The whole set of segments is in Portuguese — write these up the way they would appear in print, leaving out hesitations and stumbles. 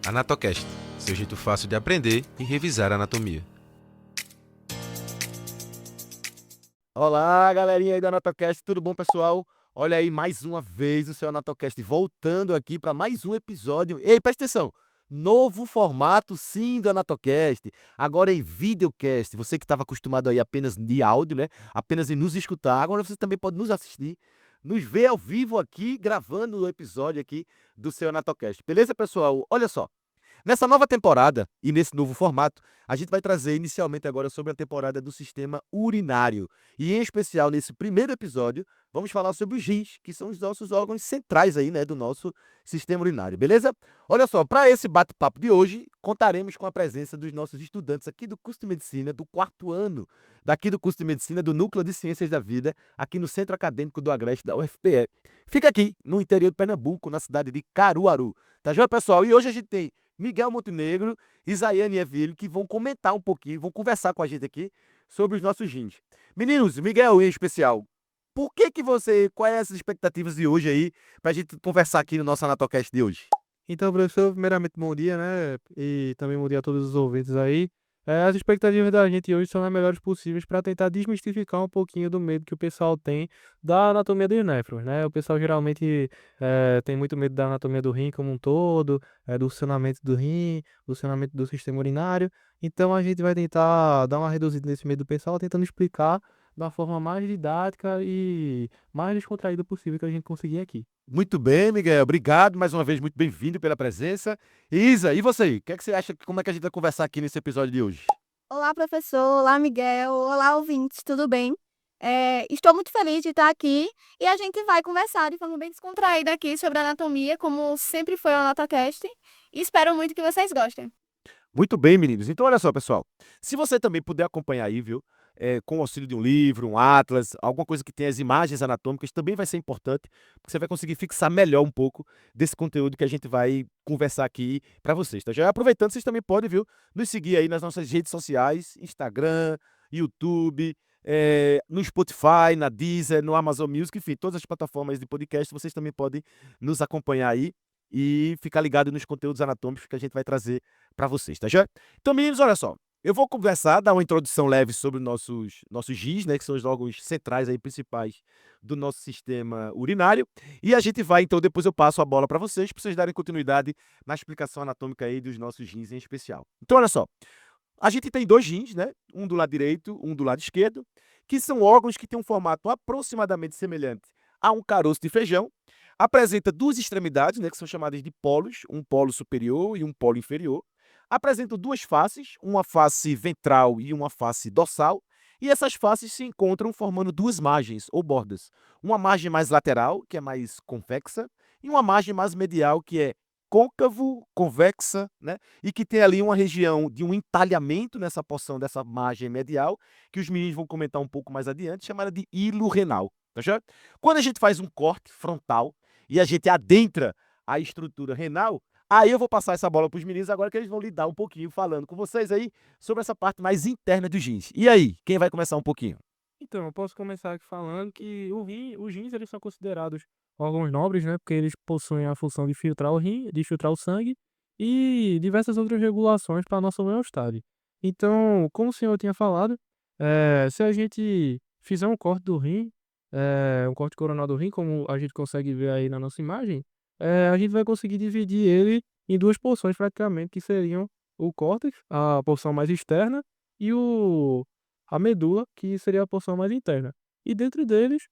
Anatocast, seu jeito fácil de aprender e revisar a anatomia. Olá, galerinha aí do Anatocast, tudo bom, pessoal? Olha aí, mais uma vez o seu Anatocast voltando aqui para mais um episódio. Ei, presta atenção! Novo formato, sim, do Anatocast. Agora em videocast. Você que estava acostumado aí apenas de áudio, né? Apenas em nos escutar. Agora você também pode nos assistir, nos ver ao vivo aqui, gravando o episódio aqui do seu Anatocast. Beleza, pessoal? Olha só. Nessa nova temporada e nesse novo formato, a gente vai trazer inicialmente agora sobre a temporada do sistema urinário. E em especial nesse primeiro episódio, vamos falar sobre os rins, que são os nossos órgãos centrais aí, né, do nosso sistema urinário, beleza? Olha só, para esse bate-papo de hoje, contaremos com a presença dos nossos estudantes aqui do curso de medicina do 4º ano, daqui do curso de medicina do Núcleo de Ciências da Vida, aqui no Centro Acadêmico do Agreste da UFPE. Fica aqui, no interior de Pernambuco, na cidade de Caruaru. Tá joia, pessoal? E hoje a gente tem Miguel Montenegro e Zaiane Evilho, que vão comentar um pouquinho, vão conversar com a gente aqui sobre os nossos rins. Meninos, Miguel em especial, quais são as expectativas de hoje aí, pra gente conversar aqui no nosso Anatocast de hoje? Então, professor, primeiramente, bom dia, né? E também bom dia a todos os ouvintes aí. As expectativas da gente hoje são as melhores possíveis para tentar desmistificar um pouquinho do medo que o pessoal tem da anatomia dos néfrons, né? O pessoal geralmente tem muito medo da anatomia do rim como um todo, do funcionamento do rim, do funcionamento do sistema urinário. Então, a gente vai tentar dar uma reduzida nesse medo do pessoal, tentando explicar da forma mais didática e mais descontraída possível que a gente conseguir aqui. Muito bem, Miguel, obrigado mais uma vez, muito bem-vindo pela presença. Isa, e você? O que é que você acha, como é que a gente vai conversar aqui nesse episódio de hoje? Olá, professor. Olá, Miguel. Olá, ouvintes. Tudo bem? Estou muito feliz de estar aqui e a gente vai conversar de forma bem descontraída aqui sobre anatomia, como sempre foi o AnatoCast. E espero muito que vocês gostem. Muito bem, meninos. Então, olha só, pessoal. Se você também puder acompanhar aí, viu? Com o auxílio de um livro, um atlas, alguma coisa que tenha as imagens anatômicas, também vai ser importante, porque você vai conseguir fixar melhor um pouco desse conteúdo que a gente vai conversar aqui para vocês, tá? Já aproveitando, vocês também podem, viu, nos seguir aí nas nossas redes sociais, Instagram, YouTube, no Spotify, na Deezer, no Amazon Music, enfim, todas as plataformas de podcast, vocês também podem nos acompanhar aí e ficar ligado nos conteúdos anatômicos que a gente vai trazer para vocês, tá já? Então, meninos, olha só. Eu vou conversar, dar uma introdução leve sobre nossos rins, né, que são os órgãos centrais aí, principais do nosso sistema urinário. E a gente vai, então, depois eu passo a bola para vocês darem continuidade na explicação anatômica aí dos nossos rins em especial. Então, olha só. A gente tem dois rins, né? Um do lado direito, um do lado esquerdo, que são órgãos que têm um formato aproximadamente semelhante a um caroço de feijão. Apresenta duas extremidades, né, que são chamadas de polos, um polo superior e um polo inferior. Apresentam duas faces, uma face ventral e uma face dorsal, e essas faces se encontram formando duas margens ou bordas. Uma margem mais lateral, que é mais convexa, e uma margem mais medial, que é côncavo, convexa, né? E que tem ali uma região de um entalhamento nessa porção dessa margem medial, que os meninos vão comentar um pouco mais adiante, chamada de hilo renal. Tá certo? Quando a gente faz um corte frontal e a gente adentra a estrutura renal, aí eu vou passar essa bola para os meninos agora que eles vão lidar um pouquinho falando com vocês aí sobre essa parte mais interna dos rins. E aí, quem vai começar um pouquinho? Então, eu posso começar aqui falando que os rins eles são considerados órgãos nobres, né? Porque eles possuem a função de filtrar o rim, de filtrar o sangue e diversas outras regulações para a nossa homeostase. Então, como o senhor tinha falado, se a gente fizer um corte do rim, um corte coronal do rim, como a gente consegue ver aí na nossa imagem, a gente vai conseguir dividir ele em duas porções praticamente, que seriam o córtex, a porção mais externa, e a medula, que seria a porção mais interna. E dentro deles,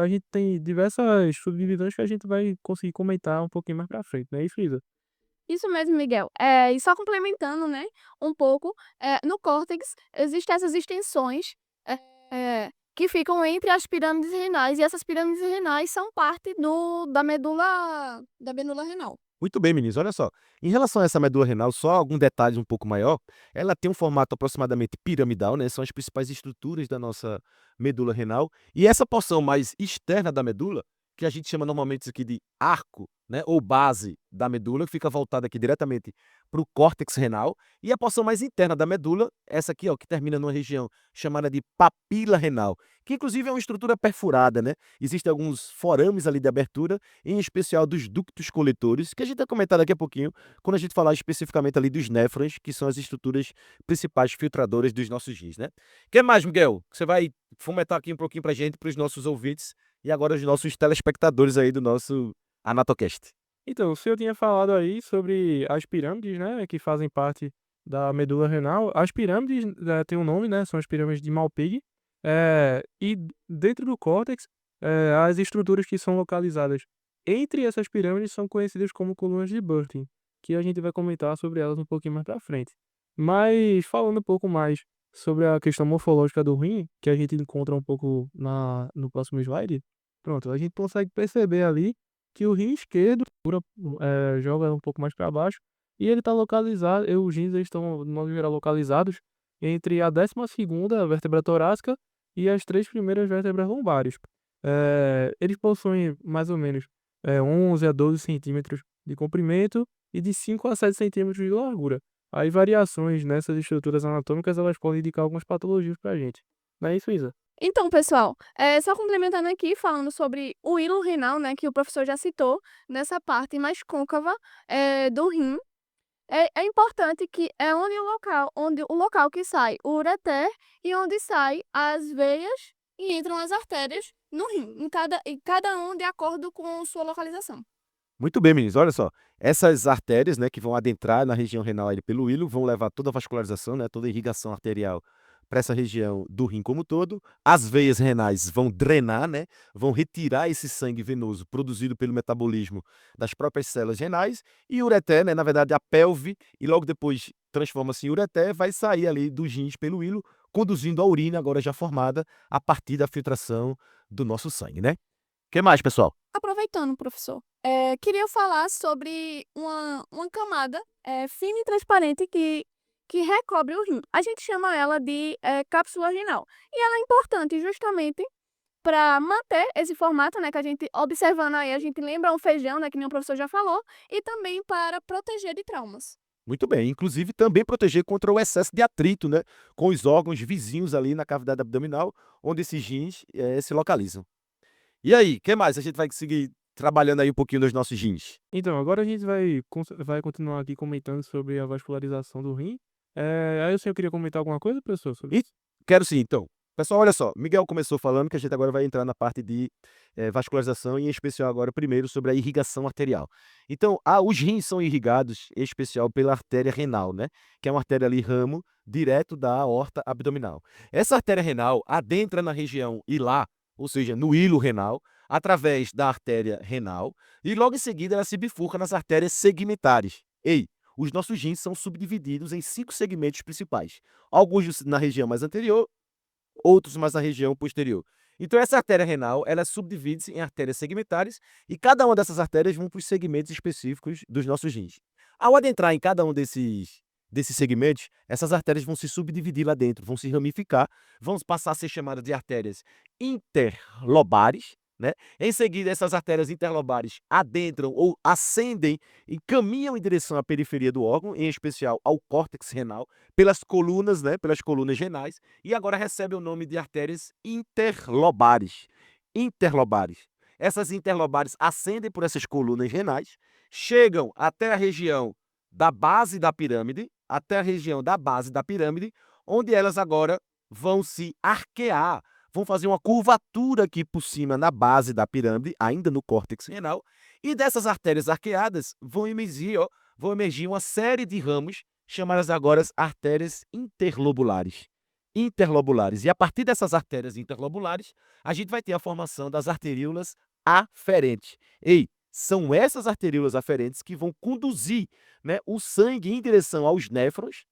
a gente tem diversas subdivisões que a gente vai conseguir comentar um pouquinho mais pra frente, não é isso, Isa? Isso mesmo, Miguel. E só complementando, né, um pouco, no córtex existem essas extensões que ficam entre as pirâmides renais, e essas pirâmides renais são parte da medula renal. Muito bem, meninos. Olha só. Em relação a essa medula renal, só algum detalhe um pouco maior. Ela tem um formato aproximadamente piramidal, né? São as principais estruturas da nossa medula renal. E essa porção mais externa da medula, que a gente chama normalmente isso aqui de arco, né, ou base da medula, que fica voltada aqui diretamente para o córtex renal, e a porção mais interna da medula, essa aqui, ó, que termina numa região chamada de papila renal, que inclusive é uma estrutura perfurada, né? Existem alguns forames ali de abertura, em especial dos ductos coletores, que a gente vai comentar daqui a pouquinho, quando a gente falar especificamente ali dos néfrons, que são as estruturas principais filtradoras dos nossos rins, né? O que mais, Miguel? Você vai fomentar aqui um pouquinho pra gente, para os nossos ouvintes, e agora os nossos telespectadores aí do nosso Anatocast. Então, o senhor tinha falado aí sobre as pirâmides, né, que fazem parte da medula renal. As pirâmides, têm um nome, né, são as pirâmides de Malpighi. E dentro do córtex, as estruturas que são localizadas entre essas pirâmides são conhecidas como colunas de Burton, que a gente vai comentar sobre elas um pouquinho mais pra frente. Mas falando um pouco mais sobre a questão morfológica do rim, que a gente encontra um pouco no próximo slide, pronto, a gente consegue perceber ali que o rim esquerdo joga um pouco mais para baixo e ele está localizado, os rins eles estão, de modo geral, localizados entre a 12ª vértebra torácica e as 3 primeiras vértebras lombares. Eles possuem mais ou menos 11 a 12 centímetros de comprimento e de 5 a 7 centímetros de largura. Aí variações nessas estruturas anatômicas elas podem indicar algumas patologias para a gente. Não é isso, Isa? Então, pessoal, só complementando aqui, falando sobre o hilo renal, né, que o professor já citou, nessa parte mais côncava do rim, é importante que é onde o local que sai o ureter e onde sai as veias e entram as artérias no rim, em cada um de acordo com sua localização. Muito bem, meninos, olha só. Essas artérias, né, que vão adentrar na região renal aí pelo hilo, vão levar toda a vascularização, né, toda a irrigação arterial para essa região do rim como um todo. As veias renais vão drenar, né, vão retirar esse sangue venoso produzido pelo metabolismo das próprias células renais. E o ureter, né, na verdade, a pelve, e logo depois transforma-se em ureter, vai sair ali dos rins pelo hilo, conduzindo a urina agora já formada a partir da filtração do nosso sangue, né? O que mais, pessoal? Aproveitando, professor, queria falar sobre uma camada fina e transparente que recobre o rim. A gente chama ela de cápsula renal. E ela é importante justamente para manter esse formato, né, que a gente, observando aí, a gente lembra um feijão, né, que nem o professor já falou, e também para proteger de traumas. Muito bem, inclusive também proteger contra o excesso de atrito, né, com os órgãos vizinhos ali na cavidade abdominal, onde esses rins se localizam. E aí, o que mais? A gente vai seguir trabalhando aí um pouquinho dos nossos rins. Então, agora a gente vai continuar aqui comentando sobre a vascularização do rim. Aí o senhor queria comentar alguma coisa, professor? E quero sim, então. Pessoal, olha só, Miguel começou falando que a gente agora vai entrar na parte de vascularização, e em especial agora primeiro sobre a irrigação arterial. Então, os rins são irrigados, em especial pela artéria renal, né? Que é uma artéria ali ramo direto da aorta abdominal. Essa artéria renal adentra na região hilar, ou seja, no hilo renal, através da artéria renal, e logo em seguida ela se bifurca nas artérias segmentares. Os nossos rins são subdivididos em 5 segmentos principais, alguns na região mais anterior, outros mais na região posterior. Então essa artéria renal, ela subdivide-se em artérias segmentares, e cada uma dessas artérias vão para os segmentos específicos dos nossos rins. Ao adentrar em cada um desses segmentos, essas artérias vão se subdividir lá dentro, vão se ramificar, vão passar a ser chamadas de artérias interlobares, né? Em seguida, essas artérias interlobares adentram ou ascendem e caminham em direção à periferia do órgão, em especial ao córtex renal, pelas colunas, né? Pelas colunas renais, e agora recebem o nome de artérias interlobares. Interlobares. Essas interlobares ascendem por essas colunas renais, chegam até a região da base da pirâmide, onde elas agora vão se arquear, vão fazer uma curvatura aqui por cima na base da pirâmide, ainda no córtex renal, e dessas artérias arqueadas vão emergir uma série de ramos, chamadas agora artérias interlobulares. E a partir dessas artérias interlobulares, a gente vai ter a formação das arteríolas aferentes. São essas arteríolas aferentes que vão conduzir, né, o sangue em direção aos néfrons,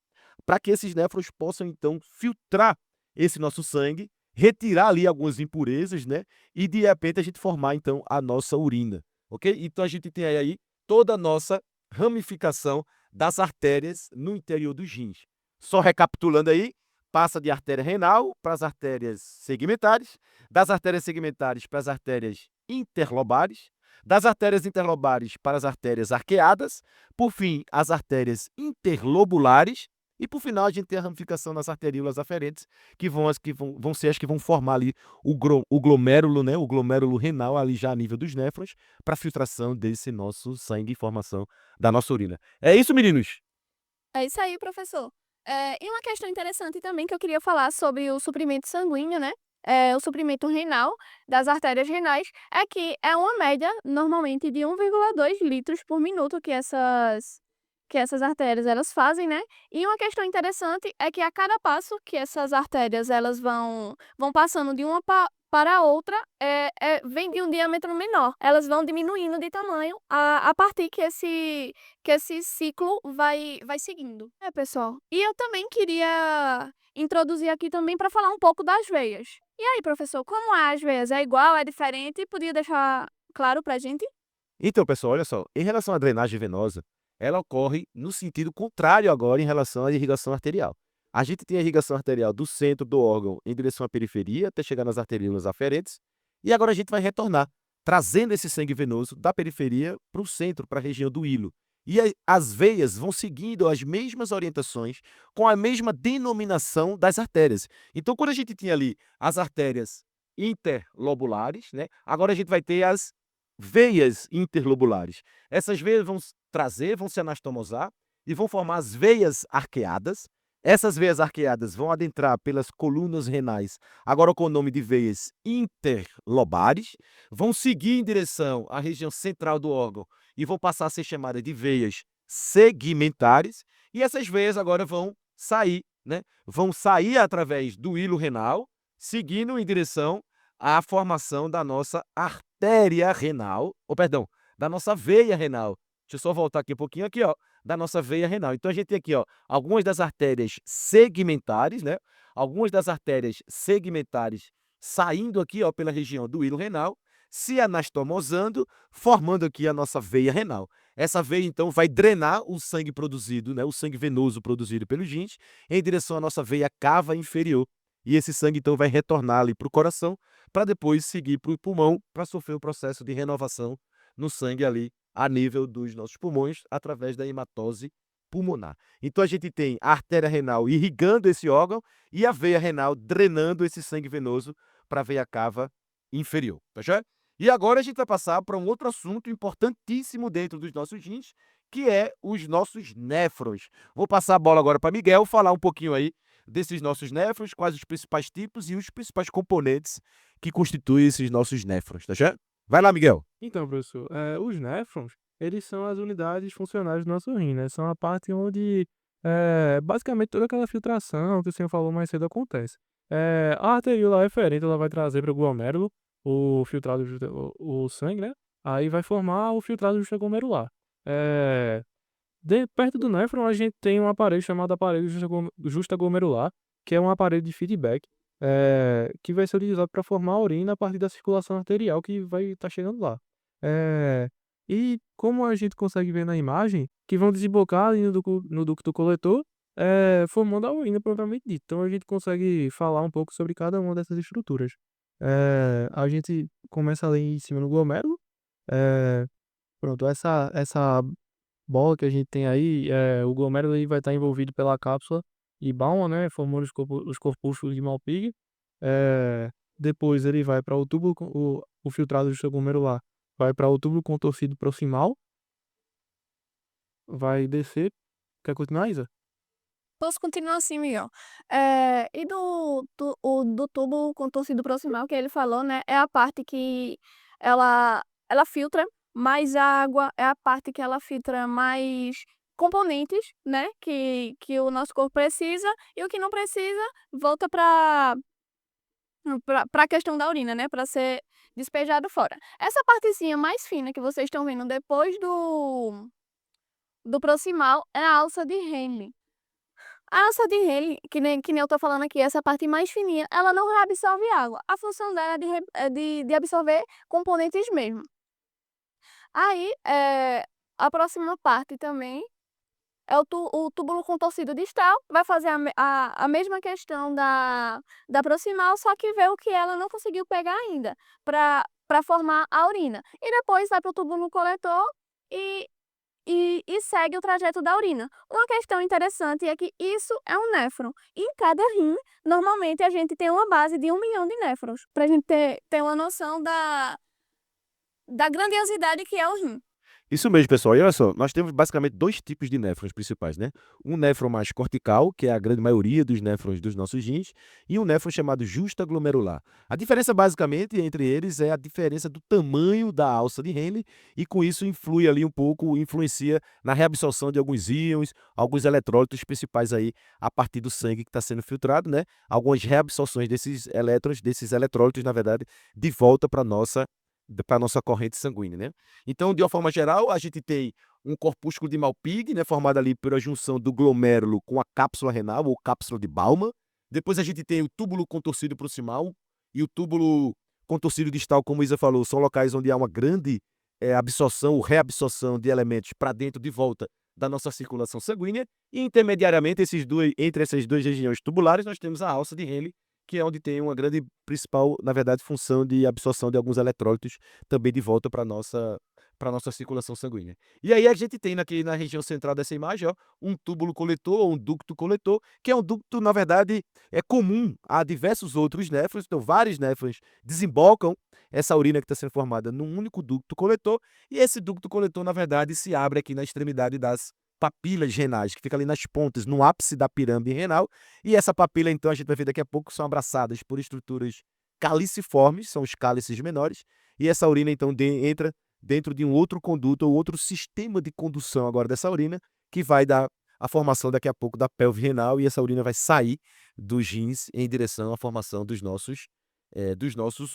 para que esses néfrons possam, então, filtrar esse nosso sangue, retirar ali algumas impurezas, né, e de repente a gente formar, então, a nossa urina, ok? Então a gente tem aí toda a nossa ramificação das artérias no interior dos rins. Só recapitulando aí, passa de artéria renal para as artérias segmentares, das artérias segmentares para as artérias interlobares, das artérias interlobares para as artérias arqueadas, por fim, as artérias interlobulares, e por final a gente tem a ramificação nas arteríolas aferentes, que vão ser as que vão formar ali o glomérulo, né, o glomérulo renal ali já a nível dos néfrons, para filtração desse nosso sangue e formação da nossa urina. É isso, meninos? É isso aí, professor. E uma questão interessante também que eu queria falar sobre o suprimento sanguíneo, né? O suprimento renal das artérias renais é que é uma média, normalmente, de 1,2 litros por minuto que essas artérias elas fazem, né? E uma questão interessante é que a cada passo que essas artérias elas vão passando de uma para a outra, vem de um diâmetro menor. Elas vão diminuindo de tamanho a partir que esse ciclo vai seguindo. Pessoal. E eu também queria introduzir aqui também para falar um pouco das veias. E aí, professor, como é as veias? É igual, é diferente? Podia deixar claro pra gente? Então, pessoal, olha só, em relação à drenagem venosa, ela ocorre no sentido contrário agora em relação à irrigação arterial. A gente tem a irrigação arterial do centro do órgão em direção à periferia, até chegar nas arteríolas aferentes, e agora a gente vai retornar, trazendo esse sangue venoso da periferia para o centro, para a região do hilo. E as veias vão seguindo as mesmas orientações, com a mesma denominação das artérias. Então, quando a gente tinha ali as artérias interlobulares, né, agora a gente vai ter as veias interlobulares. Essas veias vão se anastomosar e vão formar as veias arqueadas. Essas veias arqueadas vão adentrar pelas colunas renais, agora com o nome de veias interlobares, vão seguir em direção à região central do órgão e vão passar a ser chamadas de veias segmentares, e essas veias agora vão sair, né? Vão sair através do hilo renal, seguindo em direção à formação da nossa artéria renal, da nossa veia renal. Deixa eu só voltar aqui um pouquinho, aqui, ó, da nossa veia renal. Então a gente tem aqui, ó, algumas das artérias segmentares, né? Algumas das artérias segmentares saindo aqui, ó, pela região do hilo renal, se anastomosando, formando aqui a nossa veia renal. Essa veia, então, vai drenar o sangue produzido, né, o sangue venoso produzido pelos rins, em direção à nossa veia cava inferior. E esse sangue, então, vai retornar ali para o coração, para depois seguir para o pulmão, para sofrer o processo de renovação no sangue ali, a nível dos nossos pulmões, através da hematose pulmonar. Então, a gente tem a artéria renal irrigando esse órgão e a veia renal drenando esse sangue venoso para a veia cava inferior, tá certo? E agora a gente vai passar para um outro assunto importantíssimo dentro dos nossos rins, que é os nossos néfrons. Vou passar a bola agora para Miguel falar um pouquinho aí desses nossos néfrons, quais os principais tipos e os principais componentes que constituem esses nossos néfrons, tá certo? Vai lá, Miguel. Então, professor, os néfrons, eles são as unidades funcionais do nosso rim, né? São a parte onde, basicamente, toda aquela filtração que o senhor falou mais cedo acontece. A arteríola eferente, ela vai trazer para o glomérulo o filtrado, o sangue, né? Aí vai formar o filtrado justaglomerular. Perto do néfron, a gente tem um aparelho chamado aparelho justaglomerular, que é um aparelho de feedback, que vai ser utilizado para formar a urina a partir da circulação arterial que vai estar chegando lá. E como a gente consegue ver na imagem, que vão desembocar ali no ducto coletor, formando a urina propriamente dita. Então a gente consegue falar um pouco sobre cada uma dessas estruturas. A gente começa ali em cima no glomérulo. Pronto, essa bola que a gente tem aí, o glomérulo aí vai estar envolvido pela cápsula e Bowman, né, formando os corpúsculos de Malpighi. Depois ele vai para o túbulo, o filtrado justaglomerular vai para o túbulo contorcido proximal, vai descer. Quer continuar, Isa? Posso continuar assim, Miguel. E do tubo contorcido proximal que ele falou, né? É a parte que ela filtra mais água, é a parte que ela filtra mais componentes, né? Que o nosso corpo precisa, e o que não precisa volta para a questão da urina, né? Para ser despejado fora. Essa partezinha mais fina que vocês estão vendo depois do proximal é a alça de Henle. A alça de Henle, que nem eu tô falando aqui, essa parte mais fininha, ela não reabsorve água. A função dela é de absorver componentes mesmo. Aí, a próxima parte também é o túbulo contorcido distal, vai fazer a mesma questão da proximal, só que vê o que ela não conseguiu pegar ainda, para para formar a urina. E depois vai para o túbulo coletor e, e segue o trajeto da urina. Uma questão interessante é que isso é um néfron. E em cada rim, normalmente a gente tem uma base de 1 milhão de néfrons, para a gente ter uma noção da grandiosidade que é o rim. Isso mesmo, pessoal. E olha só, nós temos basicamente 2 tipos de néfrons principais, né? Um néfron mais cortical, que é a grande maioria dos néfrons dos nossos rins, e um néfron chamado justaglomerular. A diferença basicamente entre eles é a diferença do tamanho da alça de Henle, e com isso influi ali um pouco, influencia na reabsorção de alguns íons, alguns eletrólitos principais aí a partir do sangue que está sendo filtrado, né? Algumas reabsorções desses elétrons, desses eletrólitos, na verdade, de volta para nossa corrente sanguínea, né? Então, de uma forma geral, a gente tem um corpúsculo de Malpighi, né, formado ali pela junção do glomérulo com a cápsula renal ou cápsula de Bowman. Depois a gente tem o túbulo contorcido proximal e o túbulo contorcido distal, como a Isa falou, são locais onde há uma grande absorção ou reabsorção de elementos para dentro de volta da nossa circulação sanguínea. E intermediariamente, entre essas 2 regiões tubulares, nós temos a alça de Henle, que é onde tem uma grande principal, na verdade, função de absorção de alguns eletrólitos também de volta para nossa circulação sanguínea. E aí a gente tem aqui na região central dessa imagem, ó, um túbulo coletor ou um ducto coletor, que é um ducto, na verdade, é comum a diversos outros néfrons. Então, vários néfrons desembocam essa urina que está sendo formada num único ducto coletor, e esse ducto coletor, na verdade, se abre aqui na extremidade das papilas renais, que fica ali nas pontas, no ápice da pirâmide renal. E essa papila, então, a gente vai ver daqui a pouco, são abraçadas por estruturas caliciformes, são os cálices menores, e essa urina, então, entra dentro de um outro conduto ou outro sistema de condução agora dessa urina, que vai dar a formação daqui a pouco da pelve renal, e essa urina vai sair dos rins em direção à formação dos nossos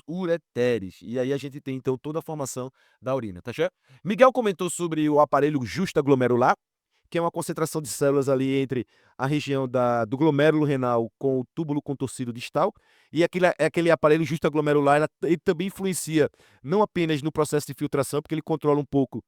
ureteres. E aí a gente tem, então, toda a formação da urina, tá certo? Miguel comentou sobre o aparelho justaglomerular, que é uma concentração de células ali entre a região do glomérulo renal com o túbulo contorcido distal, e aquele aparelho justaglomerular, ele também influencia não apenas no processo de filtração, porque ele controla um pouco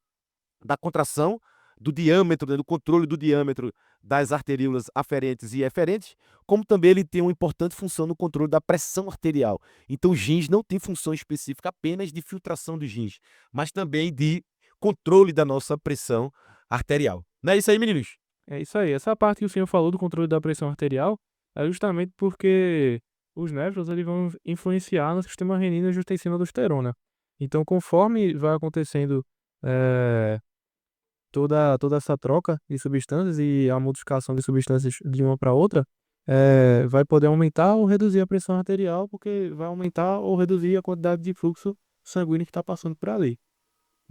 da contração, do diâmetro, né, do controle do diâmetro das arteríolas aferentes e eferentes, como também ele tem uma importante função no controle da pressão arterial. Então, os rins não têm função específica apenas de filtração dos rins, mas também de controle da nossa pressão arterial. Não é isso aí, meninos? É isso aí. Essa parte que o senhor falou do controle da pressão arterial é justamente porque os néfrons eles vão influenciar no sistema renina-angiotensina-aldosterona. Então, conforme vai acontecendo toda essa troca de substâncias e a modificação de substâncias de uma para outra, vai poder aumentar ou reduzir a pressão arterial, porque vai aumentar ou reduzir a quantidade de fluxo sanguíneo que está passando por ali.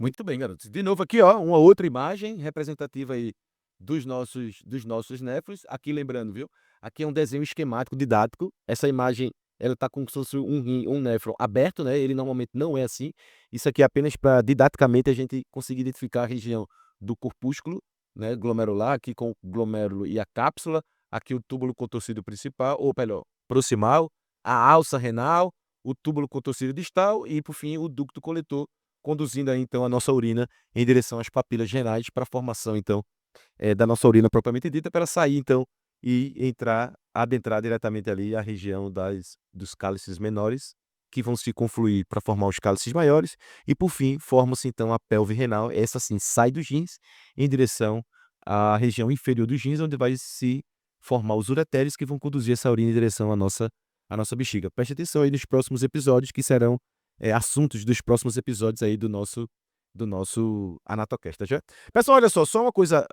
Muito bem, garotos. De novo aqui, ó, uma outra imagem representativa aí dos nossos néfrons. Aqui lembrando, viu? Aqui é um desenho esquemático didático. Essa imagem, ela tá como se fosse um néfron aberto, né? Ele normalmente não é assim. Isso aqui é apenas para didaticamente a gente conseguir identificar a região do corpúsculo, né, glomerular, aqui com o glomérulo e a cápsula, aqui o túbulo contorcido principal, ou melhor, proximal, a alça renal, o túbulo contorcido distal e, por fim, o ducto coletor, conduzindo aí, então, a nossa urina em direção às papilas renais para a formação, então, da nossa urina propriamente dita, para ela sair, então, e adentrar diretamente ali a região dos cálices menores, que vão se confluir para formar os cálices maiores, e por fim, forma-se então a pelve renal. Essa sim sai dos rins em direção à região inferior dos rins, onde vai se formar os ureteres, que vão conduzir essa urina em direção à nossa bexiga. Preste atenção aí nos próximos episódios, que serão assuntos dos próximos episódios aí do nosso Anatocast, tá já? Pessoal, olha só uma coisa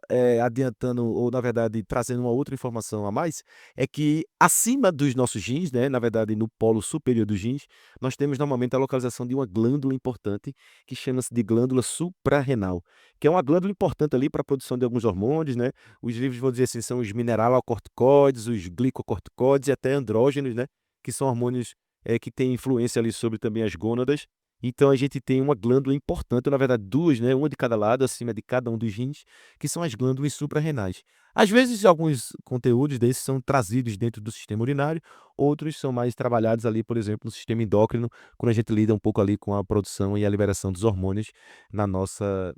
adiantando, ou na verdade trazendo uma outra informação a mais, é que acima dos nossos rins, né, na verdade no polo superior dos rins, nós temos normalmente a localização de uma glândula importante que chama-se de glândula suprarrenal, que é uma glândula importante ali para a produção de alguns hormônios, né? Os livros vão dizer assim, são os mineralocorticoides, os glicocorticoides e até andrógenos, né? Que são hormônios que têm influência ali sobre também as gônadas. Então a gente tem uma glândula importante, na verdade 2, né, uma de cada lado, acima de cada um dos rins, que são as glândulas suprarrenais. Às vezes alguns conteúdos desses são trazidos dentro do sistema urinário, outros são mais trabalhados ali, por exemplo, no sistema endócrino, quando a gente lida um pouco ali com a produção e a liberação dos hormônios na nossa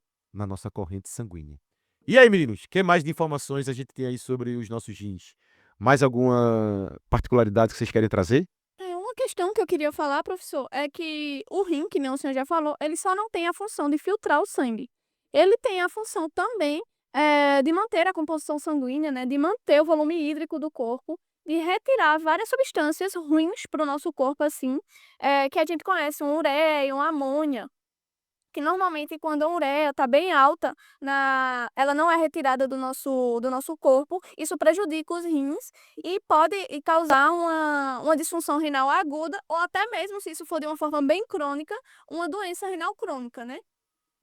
corrente sanguínea. E aí, meninos, o que mais de informações a gente tem aí sobre os nossos rins? Mais alguma particularidade que vocês querem trazer? questão que eu queria falar, professor, é que o rim, que nem o senhor já falou, ele só não tem a função de filtrar o sangue. Ele tem a função também de manter a composição sanguínea, né, de manter o volume hídrico do corpo, de retirar várias substâncias ruins para o nosso corpo, assim, que a gente conhece, um ureia, uma amônia, que normalmente quando a ureia está bem alta, ela não é retirada do nosso corpo, isso prejudica os rins e pode causar uma disfunção renal aguda ou até mesmo, se isso for de uma forma bem crônica, uma doença renal crônica, né?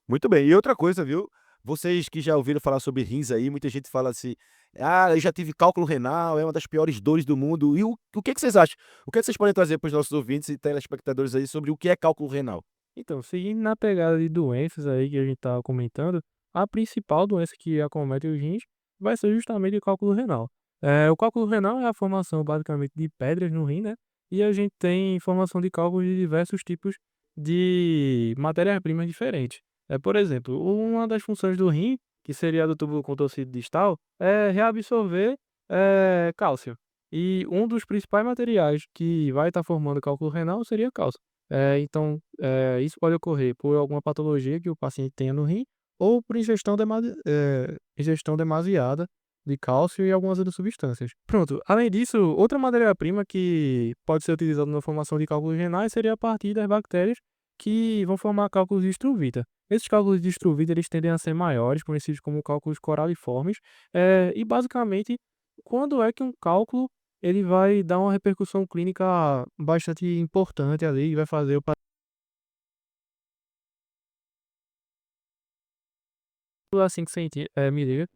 Muito bem. E outra coisa, viu? Vocês que já ouviram falar sobre rins aí, muita gente fala assim: ah, eu já tive cálculo renal, é uma das piores dores do mundo. E o que vocês acham? O que vocês podem trazer para os nossos ouvintes e telespectadores aí sobre o que é cálculo renal? Então, seguindo na pegada de doenças aí que a gente estava comentando, a principal doença que acomete os rins vai ser justamente o cálculo renal. O cálculo renal é a formação basicamente de pedras no rim, né? E a gente tem formação de cálculos de diversos tipos de matérias-primas diferentes. Por exemplo, uma das funções do rim, que seria a do túbulo contorcido distal, é reabsorver cálcio. E um dos principais materiais que vai estar formando cálculo renal seria cálcio. Então, isso pode ocorrer por alguma patologia que o paciente tenha no rim ou por ingestão demasiada de cálcio e algumas outras substâncias. Pronto, além disso, outra matéria-prima que pode ser utilizada na formação de cálculos renais seria a partir das bactérias que vão formar cálculos de Struvita. Esses cálculos de Struvita eles tendem a ser maiores, conhecidos como cálculos coraliformes, e basicamente, quando é que um cálculo ele vai dar uma repercussão clínica bastante importante ali e vai fazer o paciente, assim que sente, me liga,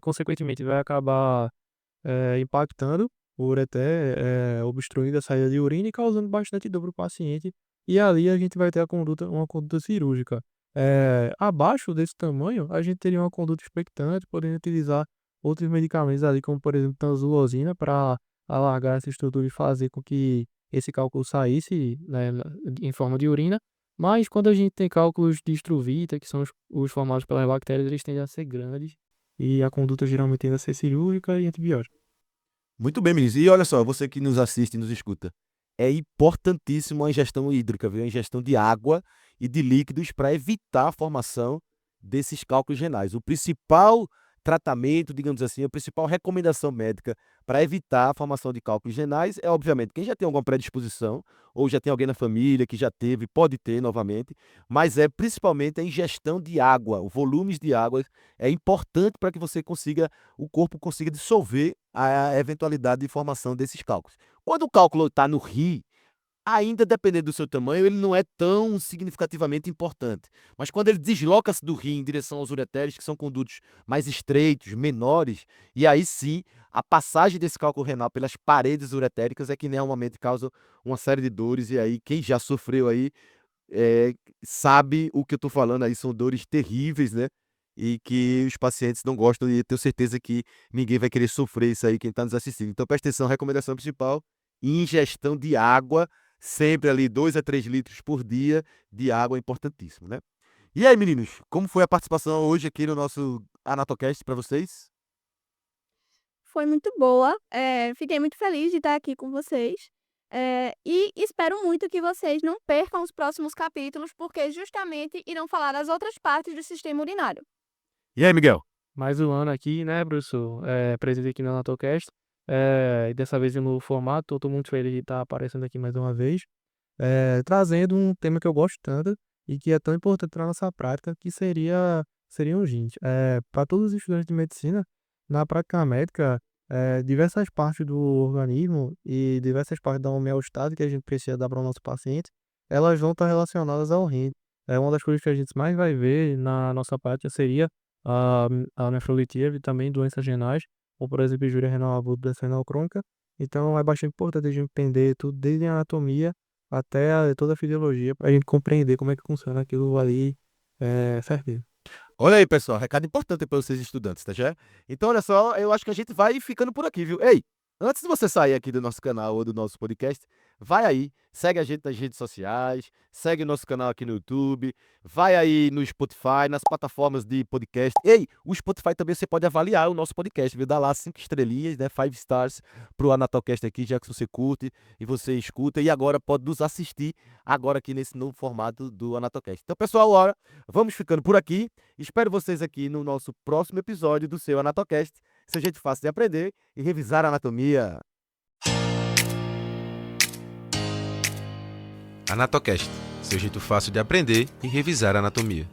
consequentemente vai acabar impactando o ureter, obstruindo a saída de urina e causando bastante dor para o paciente. E ali a gente vai ter uma conduta cirúrgica. Abaixo desse tamanho, a gente teria uma conduta expectante, podendo utilizar outros medicamentos ali, como por exemplo tanzulosina, para alargar essa estrutura e fazer com que esse cálculo saísse, né, em forma de urina. Mas quando a gente tem cálculos de Struvita, que são os formados pelas bactérias, eles tendem a ser grandes e a conduta geralmente tende a ser cirúrgica e antibiótica. Muito bem, meninos. E olha só, você que nos assiste e nos escuta, é importantíssimo a ingestão hídrica, viu? A ingestão de água e de líquidos para evitar a formação desses cálculos renais. O principal tratamento, digamos assim, a principal recomendação médica para evitar a formação de cálculos renais é, obviamente, quem já tem alguma predisposição ou já tem alguém na família que já teve, pode ter novamente, mas é principalmente a ingestão de água, o volumes de água é importante para que o corpo consiga dissolver a eventualidade de formação desses cálculos. Quando o cálculo está no rim, ainda dependendo do seu tamanho, ele não é tão significativamente importante. Mas quando ele desloca-se do rim em direção aos ureteres, que são condutos mais estreitos, menores, e aí sim, a passagem desse cálculo renal pelas paredes uretéricas é que normalmente causa uma série de dores, e aí quem já sofreu aí sabe o que eu estou falando aí, são dores terríveis, né? E que os pacientes não gostam, e eu tenho certeza que ninguém vai querer sofrer isso aí, quem está nos assistindo. Então presta atenção, recomendação principal, ingestão de água, sempre ali 2 a 3 litros por dia de água é importantíssimo, né? E aí, meninos, como foi a participação hoje aqui no nosso Anatocast para vocês? Foi muito boa, fiquei muito feliz de estar aqui com vocês. E espero muito que vocês não percam os próximos capítulos, porque justamente irão falar das outras partes do sistema urinário. E aí, Miguel? Mais um ano aqui, né, professor? Presente aqui no Anatocast. E dessa vez em novo formato, estou muito feliz de estar aparecendo aqui mais uma vez, trazendo um tema que eu gosto tanto e que é tão importante para a nossa prática, que seriam os rins. Para todos os estudantes de medicina, na prática médica, diversas partes do organismo e diversas partes da homeostase que a gente precisa dar para o nosso paciente, elas vão estar relacionadas ao rim. Uma das coisas que a gente mais vai ver na nossa prática seria a nefrolitíase e também doenças renais, ou por exemplo, injúria renal aguda, doença renal crônica. Então é bastante importante a gente entender tudo, desde a anatomia até toda a fisiologia, para a gente compreender como é que funciona aquilo ali certinho. Olha aí, pessoal, recado importante para vocês estudantes, tá já? Então, olha só, eu acho que a gente vai ficando por aqui, viu? Ei, antes de você sair aqui do nosso canal ou do nosso podcast, vai aí, segue a gente nas redes sociais, segue nosso canal aqui no YouTube, vai aí no Spotify, nas plataformas de podcast. Ei, o Spotify também você pode avaliar o nosso podcast, viu? Dá lá 5 estrelinhas, né? 5 stars pro Anatocast aqui, já que você curte e você escuta. E agora pode nos assistir agora aqui nesse novo formato do Anatocast. Então, pessoal, olha, vamos ficando por aqui. Espero vocês aqui no nosso próximo episódio do seu Anatocast. Seu jeito fácil de aprender e revisar a anatomia. Anatocast, seu jeito fácil de aprender e revisar a anatomia.